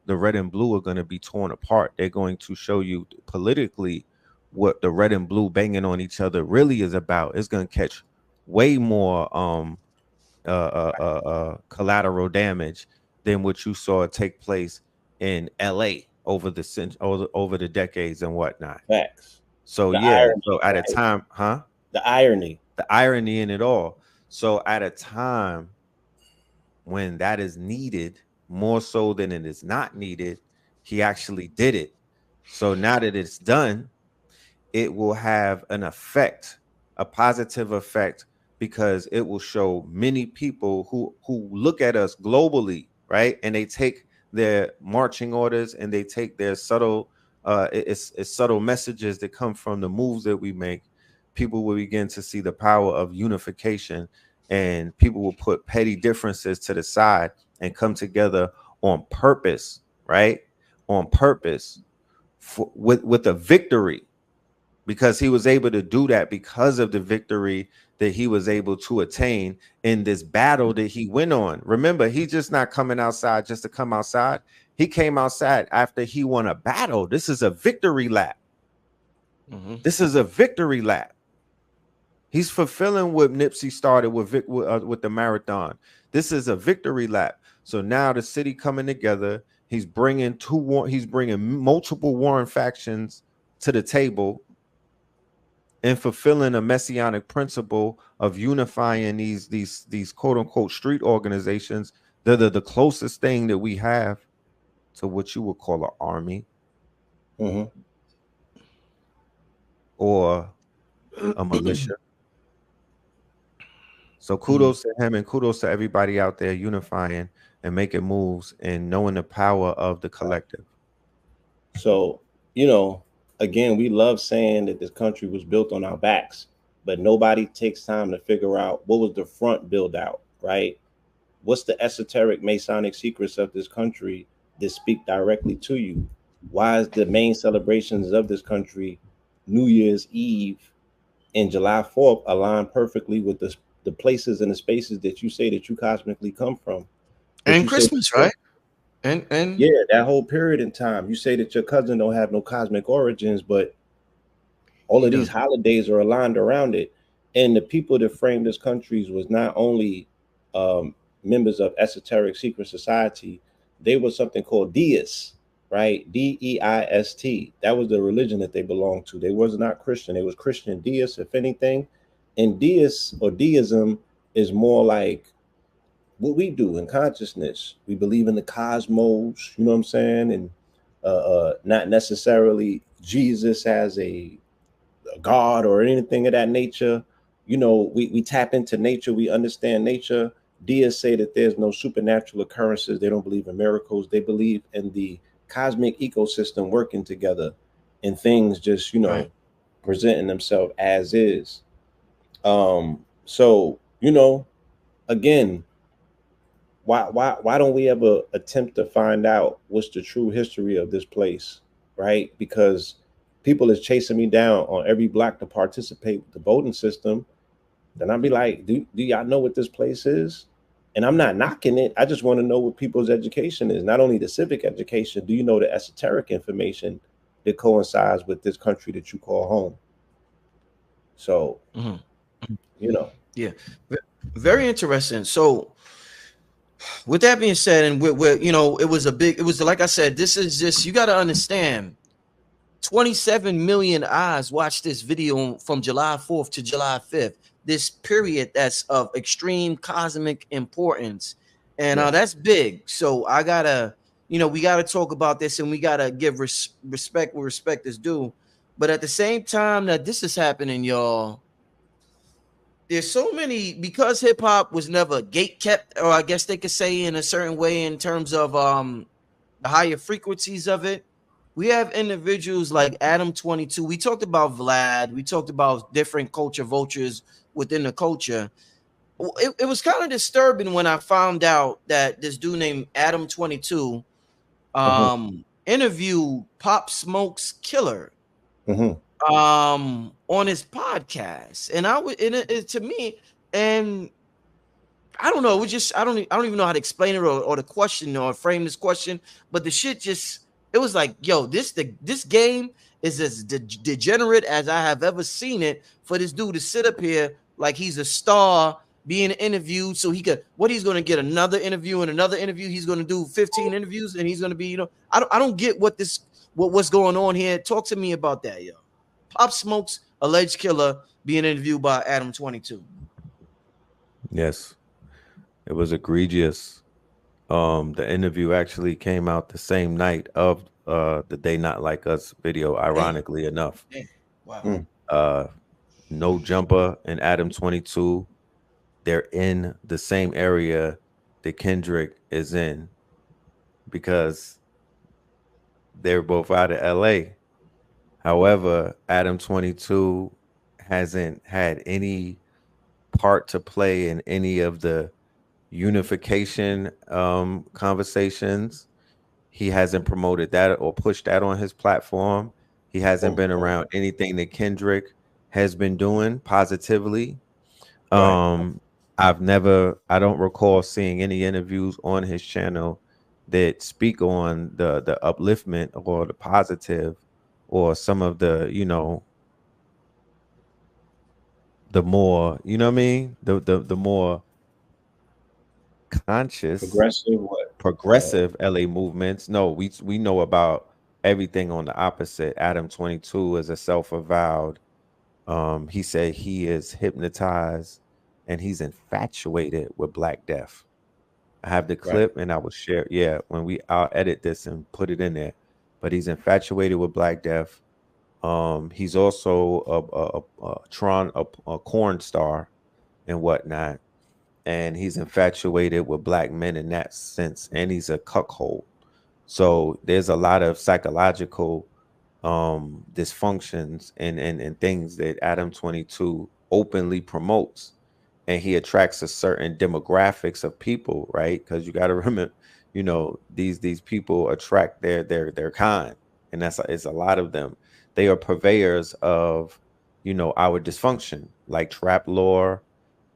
the red and blue are going to be torn apart. They're going to show you politically what the red and blue banging on each other really is about. It's going to catch way more collateral damage than what you saw take place in LA over the decades and whatnot. Facts. So The yeah, irony, so at a right? time, huh? The irony. The irony in it all. So at a time when that is needed more so than it is not needed, he actually did it. So now that it's done, it will have an effect, a positive effect, because it will show many people who look at us globally, right? And they take their marching orders and they take their subtle it's subtle messages that come from the moves that we make. People will begin to see the power of unification, and people will put petty differences to the side and come together on purpose, right? On purpose with a victory, because he was able to do that because of the victory that he was able to attain in this battle that he went on. Remember, he's just not coming outside just to come outside. He came outside after he won a battle. This is a victory lap. This is a victory lap. He's fulfilling what Nipsey started with the marathon. This is a victory lap. So now the city coming together. He's bringing multiple warring factions to the table and fulfilling a messianic principle of unifying these quote unquote street organizations. They're the closest thing that we have to what you would call an army or a militia. So kudos to him, and kudos to everybody out there unifying and making moves and knowing the power of the collective. So, again, we love saying that this country was built on our backs, but nobody takes time to figure out what was the front build out, right? What's the esoteric Masonic secrets of this country that speak directly to you? Why is the main celebrations of this country, New Year's Eve and July 4th, align perfectly with the places and the spaces that you say that you cosmically come from? And Christmas, right? And yeah, that whole period in time. You say that your cousin don't have no cosmic origins, but all of these holidays are aligned around it. And the people that framed this country was not only members of esoteric secret society, they were something called deists, right? Deist. That was the religion that they belonged to. They was not Christian. They was Christian deists, if anything. And deists or deism is more like what we do in consciousness. We believe in the cosmos, you know what I'm saying? And not necessarily Jesus as a God or anything of that nature. We tap into nature. We understand nature. Deists say that there's no supernatural occurrences. They don't believe in miracles. They believe in the cosmic ecosystem working together and things just, presenting themselves as is. So, again, why don't we ever attempt to find out what's the true history of this place, right? Because people is chasing me down on every block to participate with the voting system. Then I'll be like, do y'all know what this place is? And I'm not knocking it. I just want to know what people's education is. Not only the civic education, do you know the esoteric information that coincides with this country that you call home? So, Yeah, very interesting. So with that being said, and we're it was like I said, this is just, you got to understand, 27 million eyes watched this video from July 4th to July 5th, this period that's of extreme cosmic importance. And that's big. So I gotta, we gotta talk about this, and we gotta give respect where respect is due. But at the same time that this is happening, y'all, there's so many, because hip hop was never gate kept, or I guess they could say in a certain way, in terms of the higher frequencies of it. We have individuals like Adam 22. We talked about Vlad. We talked about different culture vultures within the culture. It was kind of disturbing when I found out that this dude named Adam 22 interviewed Pop Smoke's killer on his podcast. And I would, to me, and I don't know. It was just I don't even know how to explain it or the question or frame this question. But the shit just it was like, yo, this game is as degenerate as I have ever seen it. For this dude to sit up here like he's a star being interviewed, so he could what he's going to get another interview and another interview. He's going to do 15 interviews and he's going to be, I don't get what's going on here. Talk to me about that, yo. Pop Smoke's alleged killer being interviewed by Adam 22. Yes, it was egregious. The interview actually came out the same night of the They Not Like Us video, ironically enough. Wow. No Jumper and Adam 22, they're in the same area that Kendrick is in because they're both out of LA. However, Adam 22 hasn't had any part to play in any of the unification conversations. He hasn't promoted that or pushed that on his platform. He hasn't been around anything that Kendrick has been doing positively. I don't recall seeing any interviews on his channel that speak on the upliftment or the positive or some of the, the more, you know what I mean? The more conscious progressive LA movements. No, we know about everything on the opposite. Adam 22 is a self-avowed. He said he is hypnotized and he's infatuated with Black Death. I have the clip and I will share. Yeah, I'll edit this and put it in there. But he's infatuated with Black Death. He's also a corn star and whatnot. And he's infatuated with Black men in that sense. And he's a cuckold. So there's a lot of psychological dysfunctions and things that Adam 22 openly promotes. And he attracts a certain demographics of people, right? Because you got to remember, these people attract their kind. And it's a lot of them. They are purveyors of, our dysfunction, like Trap Lore,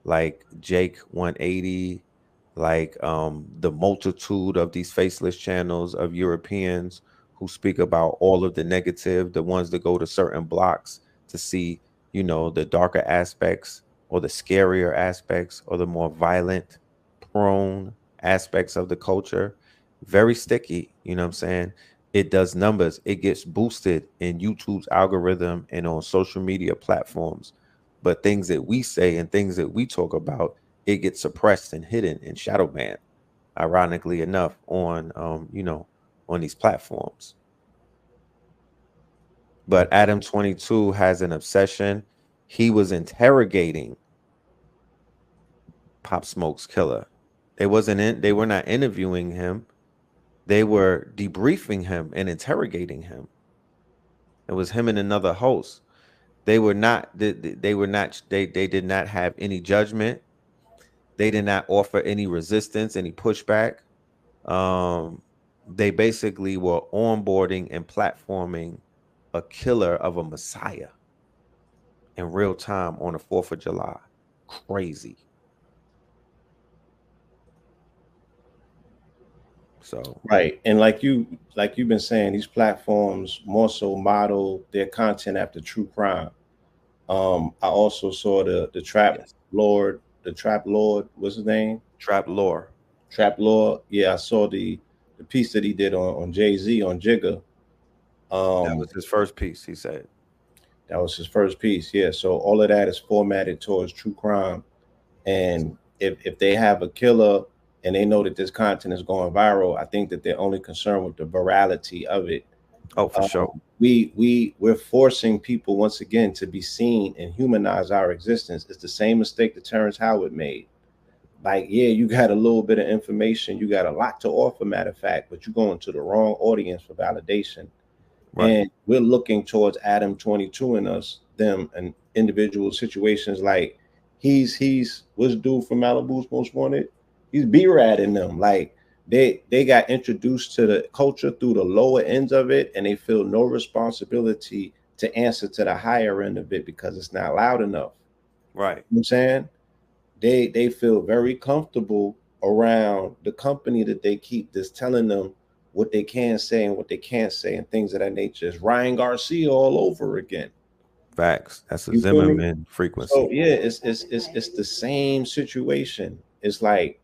like Jake 180, like the multitude of these faceless channels of Europeans who speak about all of the negative, the ones that go to certain blocks to see, the darker aspects or the scarier aspects or the more violent prone aspects of the culture. Very sticky, you know what I'm saying? It does numbers. It gets boosted in YouTube's algorithm and on social media platforms. But things that we say and things that we talk about, it gets suppressed and hidden and shadow banned, ironically enough, on on these platforms. But Adam 22 has an obsession. He was interrogating Pop Smoke's killer. They were not interviewing him. They were debriefing him and interrogating him. It was him and another host. They did not have any judgment. They did not offer any resistance, any pushback. They basically were onboarding and platforming a killer of a messiah in real time on the 4th of July. Crazy. So and like you've been saying, these platforms more so model their content after true crime. I also saw the Trap Lord, what's his name? Trap Lore. Yeah, I saw the piece that he did on Jay-Z on Jigga. That was his first piece, he said. That was his first piece, yeah. So all of that is formatted towards true crime. And if they have a killer and they know that this content is going viral, I think that they're only concerned with the virality of it. Oh, for sure. We're forcing people once again to be seen and humanize our existence. It's the same mistake that Terrence Howard made. Like, yeah, you got a little bit of information, you got a lot to offer, matter of fact, but you're going to the wrong audience for validation. Right. And we're looking towards Adam 22 and them and individual situations like he's what's dude from Malibu's Most Wanted? He's B-Rad-ing them. Like they got introduced to the culture through the lower ends of it, and they feel no responsibility to answer to the higher end of it because it's not loud enough. Right. You know what I'm saying? they feel very comfortable around the company that they keep that's telling them what they can say and what they can't say and things of that nature. It's Ryan Garcia all over again. Facts. That's a You feel me? Zimmerman So frequency. yeah, it's the same situation. It's like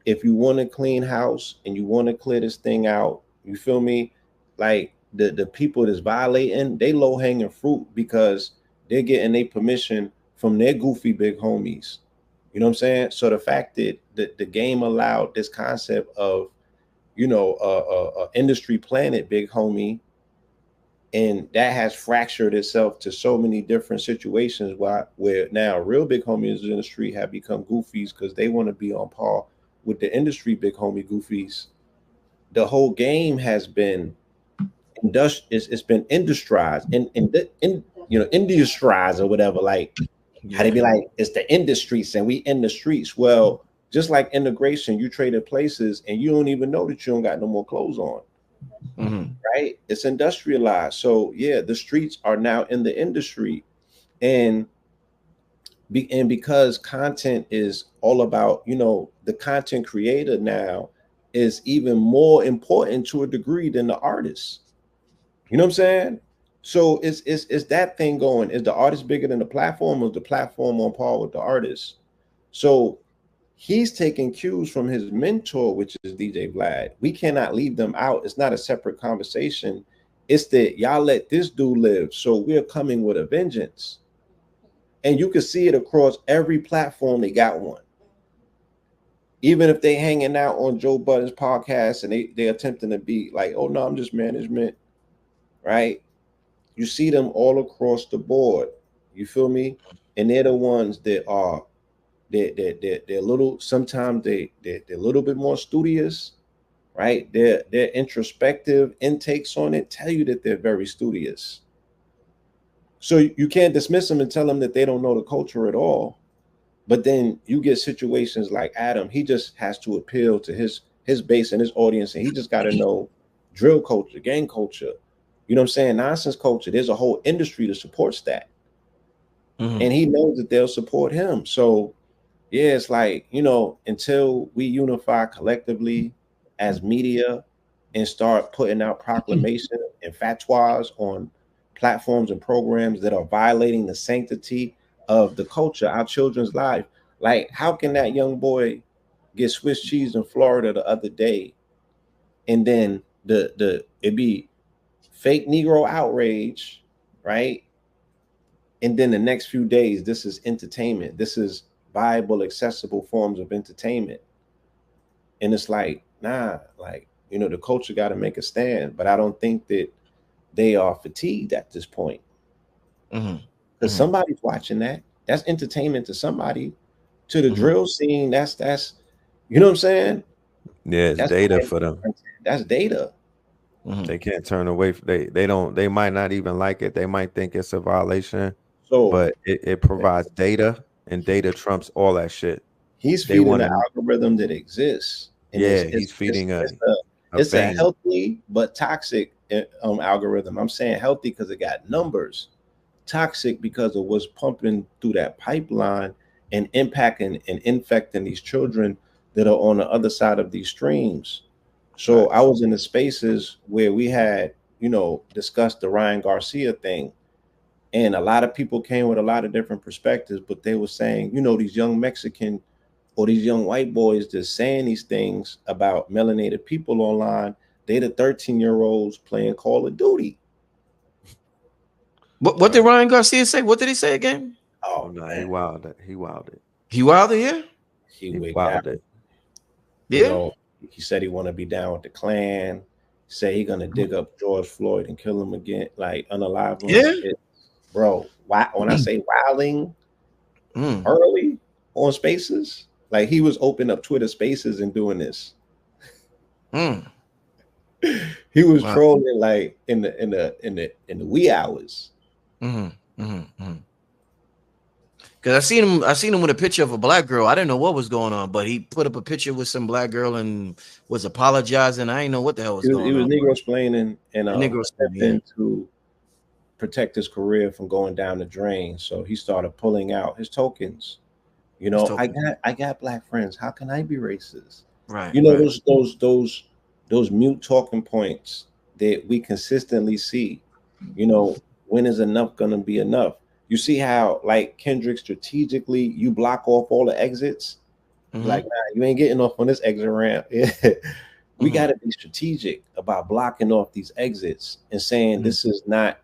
if you want to clean house and you want to clear this thing out, you feel me? Like the people that's violating, they low hanging fruit because they're getting their permission from their goofy big homies. You know what I'm saying? So the fact that the game allowed this concept of, you know, industry planet big homie, and that has fractured itself to so many different situations where now real big homies in the street have become goofies because they want to be on par with the industry big homie goofies. The whole game has been it's been industrialized in you know, industrialized or whatever, like how they Yeah. be like, it's the industries and we in the streets. Well, just like integration, you traded places and you don't even know that you don't got no more clothes on. Mm-hmm. Right? It's industrialized. So yeah, the streets are now in the industry. And because content is all about, you know, the content creator now is even more important to a degree than the artist. You know what I'm saying? So it's that thing going. Is the artist bigger than the platform, or is the platform on par with the artist? So he's taking cues from his mentor, which is DJ Vlad. We cannot leave them out. It's not a separate conversation. It's that y'all let this dude live. So we're coming with a vengeance. And you can see it across every platform. They got one. Even if they hanging out on Joe Budden's podcast and they attempting to be like, oh no, I'm just management, right? You see them all across the board. You feel me? And they're the ones that are they're little. Sometimes they're a little bit more studious, right? Their introspective intakes on it tell you that they're very studious. So you can't dismiss them and tell them that they don't know the culture at all. But then you get situations like Adam. He just has to appeal to his base and his audience, and he just got to know drill culture, gang culture. You know what I'm saying? Nonsense culture. There's a whole industry that supports that, Mm-hmm. and he knows that they'll support him. So yeah, it's like, you know, until we unify collectively as media and start putting out proclamations and fatwas on platforms and programs that are violating the sanctity of the culture, our children's life. Like, how can that young boy get Swiss cheese in Florida the other day, and then the it be fake Negro outrage, right? And then the next few days, this is entertainment. This is viable, accessible forms of entertainment. And it's like, nah, like, you know, the culture got to make a stand. But I don't think that they are fatigued at this point. Mm-hmm. Because Mm-hmm. somebody's watching that. That's entertainment to somebody. To the Mm-hmm. drill scene, that's you know what I'm saying? Yeah, it's That's data for them. that's data. Mm-hmm. They can't turn away. They don't. They might not even like it. They might think it's a violation, So but it provides data, and data trumps all that shit. he's They feeding want the to. algorithm that exists, and Yeah, he's feeding a it's a vein. healthy but toxic algorithm. I'm saying healthy because it got numbers, toxic because of what's pumping through that pipeline and impacting and infecting these children that are on the other side of these streams. So I Facts. was in the spaces where we had, you know, discussed the Ryan Garcia thing, and a lot of people came with a lot of different perspectives, but they were saying, you know, these young Mexican or these young white boys just saying these things about melanated people online, they the 13-year-olds playing Call of Duty. What did Ryan Garcia say? What did he say again? Oh Oh no, he man, wilded. He wilded. He wilder here? he He wigged out. wilded. You Yeah. know, he said he want to be down with the Klan. Say he gonna dig up George Floyd and kill him again, like unalive him. Yeah. Bro, why when I say wilding Mm. early on Spaces, like he was opening up Twitter Spaces and doing this. Mm. He was Wow. trolling like in the wee hours. Mm-hmm. Mm-hmm. Cause I seen him with a picture of a black girl. I didn't know what was going on, but he put up a picture with some black girl and was apologizing. I didn't know what the hell was He going was on. Negro explaining and The Negro stuff, yeah. attempting to protect his career from going down the drain. So he started pulling out his tokens. You know, I got black friends. How can I be racist? Right. You know, Right. those mute talking points that we consistently see. You know, when is enough gonna be enough? You see how, like, Kendrick, strategically you block off all the exits. Like, nah, you ain't getting off on this exit ramp. Yeah. We got to be strategic about blocking off these exits and saying this is not,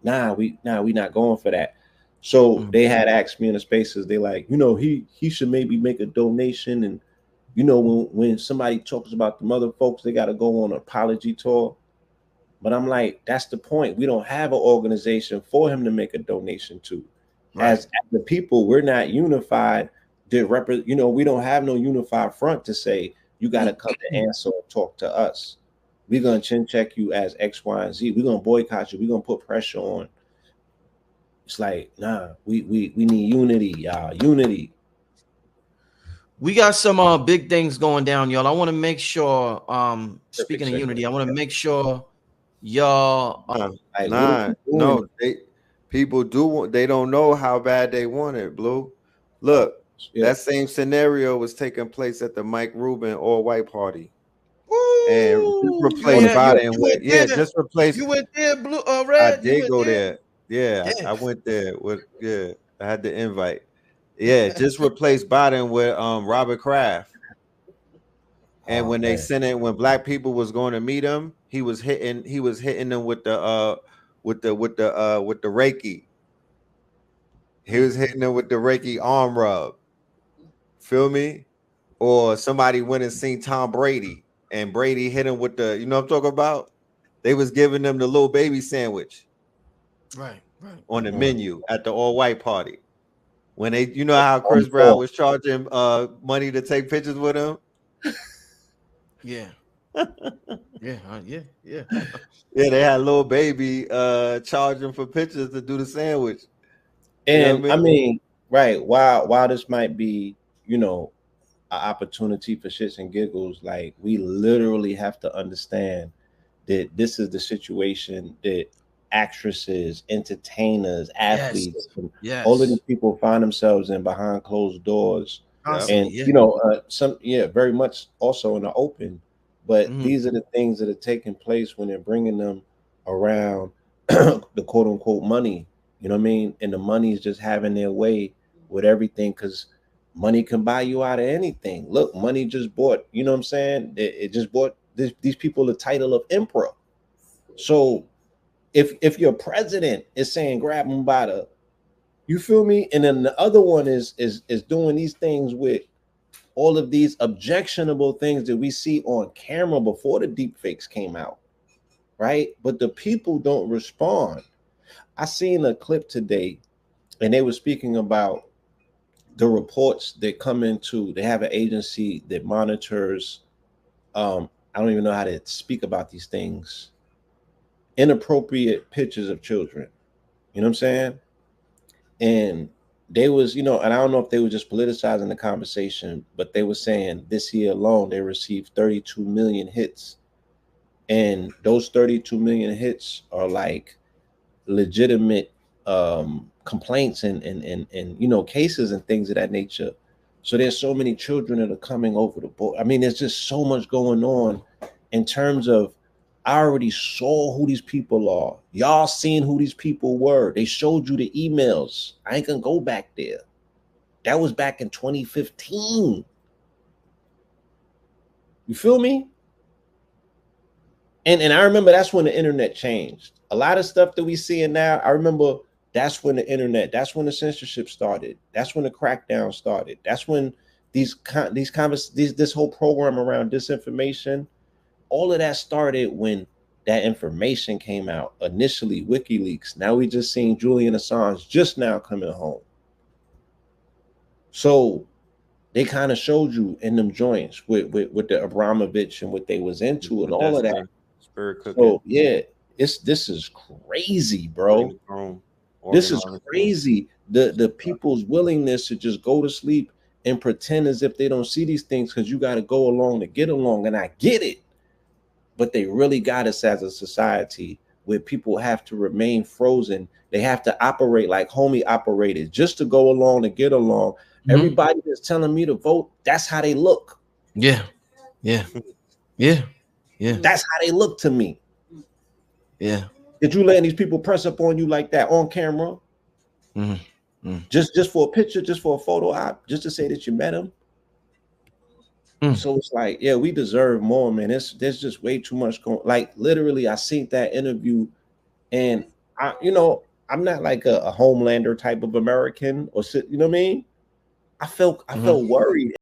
we not going for that. So they had asked me in the spaces, they like, you know, he should maybe make a donation. And you know, when somebody talks about the mother folks, they got to go on an apology tour. But I'm like, that's the point. We don't have an organization for him to make a donation to. Right. As the people, we're not unified. You know, we don't have no unified front to say you got to come to answer or talk to us. We're gonna chin check you as X, Y, and Z. We're gonna boycott you. We're gonna put pressure on. It's like, nah, we need unity, y'all. Unity. We got some big things going down, y'all. I want to make sure, speaking of unity, I want to make sure y'all no, people they don't know how bad they want it, Blue. Look, that same scenario was taking place at the Mike Rubin all-white party. And just replace Biden with just replace. You went there, Blue, I Red. did go there. Yeah, I went there with I had the invite. Yeah, just replace Biden with Robert Kraft. And when they sent it, when black people was going to meet him, he was hitting them with the Reiki. He was hitting them with the Reiki arm rub. Feel me? Or somebody went and seen Tom Brady and Brady hit him with the, you know what I'm talking about? They was giving them the little baby sandwich. Right. On the menu at the all-white party. When they, you know how Chris Brown was charging money to take pictures with him? Yeah. Yeah. Yeah, they had a little baby charging for pictures to do the sandwich. And you know I mean, right, while this might be, you know, an opportunity for shits and giggles, like, we literally have to understand that this is the situation that actresses, entertainers, athletes, all of these people find themselves in behind closed doors. And you know, very much also in the open. But these are the things that are taking place when they're bringing them around the quote unquote money. You know what I mean? And the money is just having their way with everything, because money can buy you out of anything. Look, money just bought, you know what I'm saying? It just bought these people the title of emperor. So if your president is saying grab them by the, you feel me? And then the other one is doing these things with all of these objectionable things that we see on camera before the deep fakes came out, right? But the people don't respond. I seen a clip today, and they were speaking about the reports that come into, they have an agency that monitors, I don't even know how to speak about these things, inappropriate pictures of children. You know what I'm saying? And they was, you know, and I don't know if they were just politicizing the conversation, but they were saying this year alone they received 32 million hits. And those 32 million hits are like legitimate complaints and you know, cases and things of that nature. So there's so many children that are coming over the board. I mean, there's just so much going on in terms of, I already saw who these people are. Y'all seen who these people were. They showed you the emails. I ain't gonna go back there. That was back in 2015. You feel me? And I remember that's when the internet changed. A lot of stuff that we seeing now, I remember that's when the internet, that's when the censorship started. That's when the crackdown started. That's when this whole program around disinformation, all of that started when that information came out. Initially, WikiLeaks. Now we just seen Julian Assange just now coming home. So they kind of showed you in them joints with the Abramovich and what they was into and all of that. So yeah, this is crazy, bro. This is crazy. The people's willingness to just go to sleep and pretend as if they don't see these things because you got to go along to get along. And I get it. But they really got us as a society where people have to remain frozen. They have to operate like homie operated just to go along to get along. Everybody that's telling me to vote, that's how they look. Yeah. That's how they look to me. Yeah. Did you letting these people press up on you like that on camera? Just for a picture, just for a photo op, just to say that you met him? So it's like, yeah, we deserve more, man. There's just way too much going. Like literally, I seen that interview, and I'm not like a Homelander type of American, or you know what I mean. I felt worried.